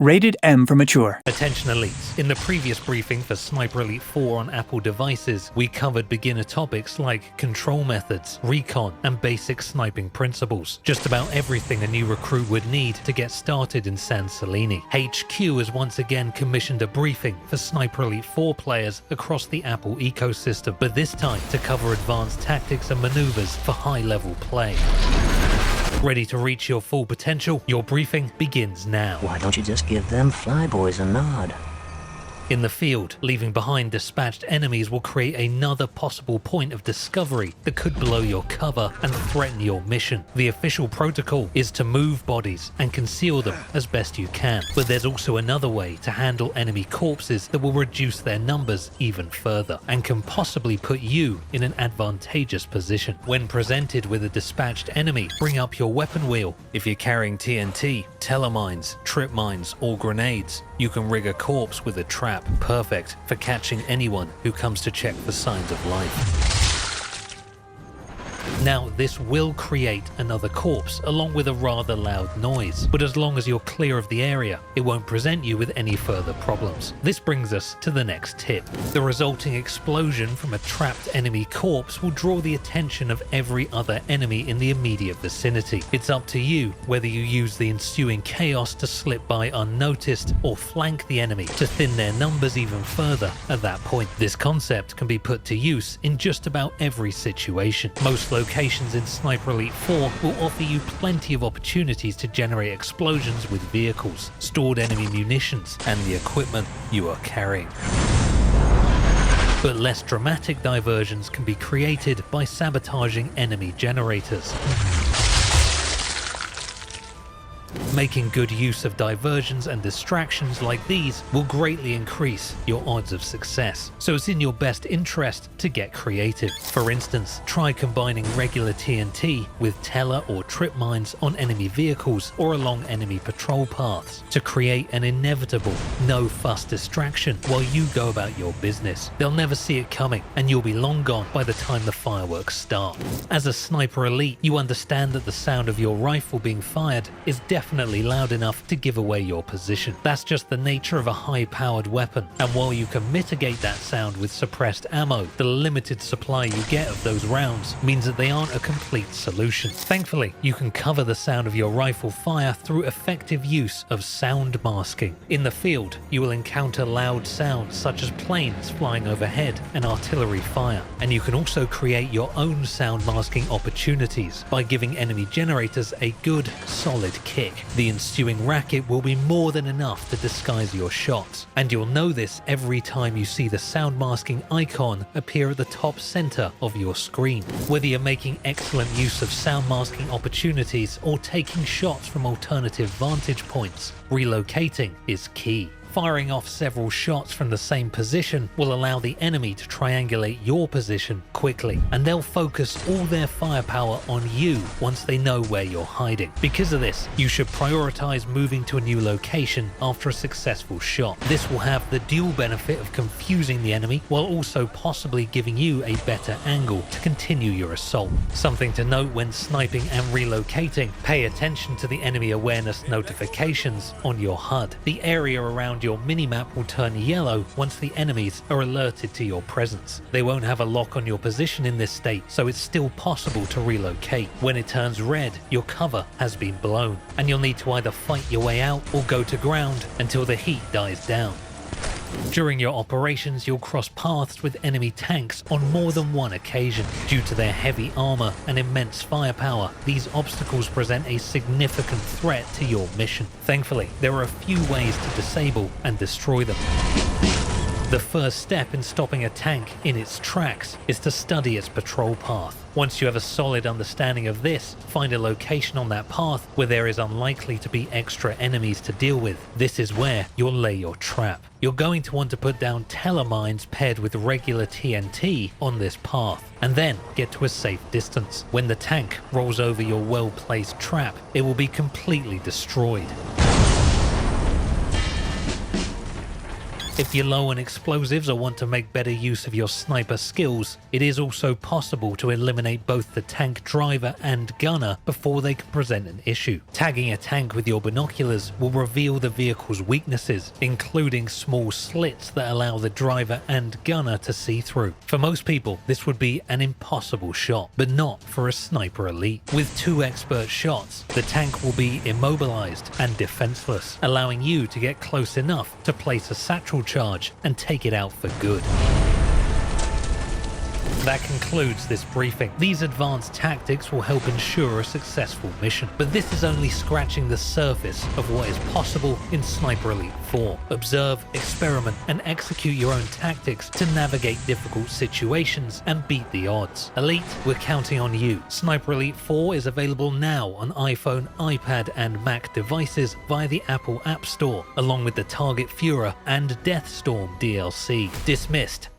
Rated M for mature. Attention elites, in the previous briefing for Sniper Elite 4 on Apple devices, we covered beginner topics like control methods, recon, and basic sniping principles. Just about everything a new recruit would need to get started in San Celini. HQ has once again commissioned a briefing for Sniper Elite 4 players across the Apple ecosystem, but this time to cover advanced tactics and maneuvers for high-level play. Ready to reach your full potential? Your briefing begins now. Why don't you just give them flyboys a nod? In the field, leaving behind dispatched enemies will create another possible point of discovery that could blow your cover and threaten your mission. The official protocol is to move bodies and conceal them as best you can, but there's also another way to handle enemy corpses that will reduce their numbers even further and can possibly put you in an advantageous position. When presented with a dispatched enemy, bring up your weapon wheel. If you're carrying TNT, telemines, trip mines, or grenades, you can rig a corpse with a trap, perfect for catching anyone who comes to check for signs of life. Now, this will create another corpse along with a rather loud noise, but as long as you're clear of the area, it won't present you with any further problems. This brings us to the next tip. The resulting explosion from a trapped enemy corpse will draw the attention of every other enemy in the immediate vicinity. It's up to you whether you use the ensuing chaos to slip by unnoticed or flank the enemy to thin their numbers even further at that point. This concept can be put to use in just about every situation. Most locations in Sniper Elite 4 will offer you plenty of opportunities to generate explosions with vehicles, stored enemy munitions, and the equipment you are carrying. But less dramatic diversions can be created by sabotaging enemy generators. Making good use of diversions and distractions like these will greatly increase your odds of success, so it's in your best interest to get creative. For instance, try combining regular TNT with teller or trip mines on enemy vehicles or along enemy patrol paths to create an inevitable no-fuss distraction while you go about your business. They'll never see it coming, and you'll be long gone by the time the fireworks start. As a Sniper Elite, you understand that the sound of your rifle being fired is definitely loud enough to give away your position. That's just the nature of a high-powered weapon, and while you can mitigate that sound with suppressed ammo, the limited supply you get of those rounds means that they aren't a complete solution. Thankfully, you can cover the sound of your rifle fire through effective use of sound masking. In the field, you will encounter loud sounds such as planes flying overhead and artillery fire, and you can also create your own sound masking opportunities by giving enemy generators a good, solid kick. The ensuing racket will be more than enough to disguise your shots, and you'll know this every time you see the sound masking icon appear at the top center of your screen. Whether you're making excellent use of sound masking opportunities or taking shots from alternative vantage points, relocating is key. Firing off several shots from the same position will allow the enemy to triangulate your position quickly, and they'll focus all their firepower on you once they know where you're hiding. Because of this, you should prioritize moving to a new location after a successful shot. This will have the dual benefit of confusing the enemy while also possibly giving you a better angle to continue your assault. Something to note when sniping and relocating: pay attention to the enemy awareness notifications on your HUD. The area around your minimap will turn yellow once the enemies are alerted to your presence. They won't have a lock on your position in this state, so it's still possible to relocate. When it turns red, your cover has been blown, and you'll need to either fight your way out or go to ground until the heat dies down. During your operations, you'll cross paths with enemy tanks on more than one occasion. Due to their heavy armor and immense firepower, these obstacles present a significant threat to your mission. Thankfully, there are a few ways to disable and destroy them. The first step in stopping a tank in its tracks is to study its patrol path. Once you have a solid understanding of this, find a location on that path where there is unlikely to be extra enemies to deal with. This is where you'll lay your trap. You're going to want to put down telemines paired with regular TNT on this path, and then get to a safe distance. When the tank rolls over your well-placed trap, it will be completely destroyed. If you're low on explosives or want to make better use of your sniper skills, it is also possible to eliminate both the tank driver and gunner before they can present an issue. Tagging a tank with your binoculars will reveal the vehicle's weaknesses, including small slits that allow the driver and gunner to see through. For most people, this would be an impossible shot, but not for a sniper elite. With 2 expert shots, the tank will be immobilized and defenseless, allowing you to get close enough to place a satchel charge and take it out for good. That concludes this briefing. These advanced tactics will help ensure a successful mission, but this is only scratching the surface of what is possible in Sniper Elite 4. Observe, experiment, and execute your own tactics to navigate difficult situations and beat the odds. Elite, we're counting on you. Sniper Elite 4 is available now on iPhone, iPad, and Mac devices via the Apple App Store, along with the Target Führer and Deathstorm DLC. Dismissed.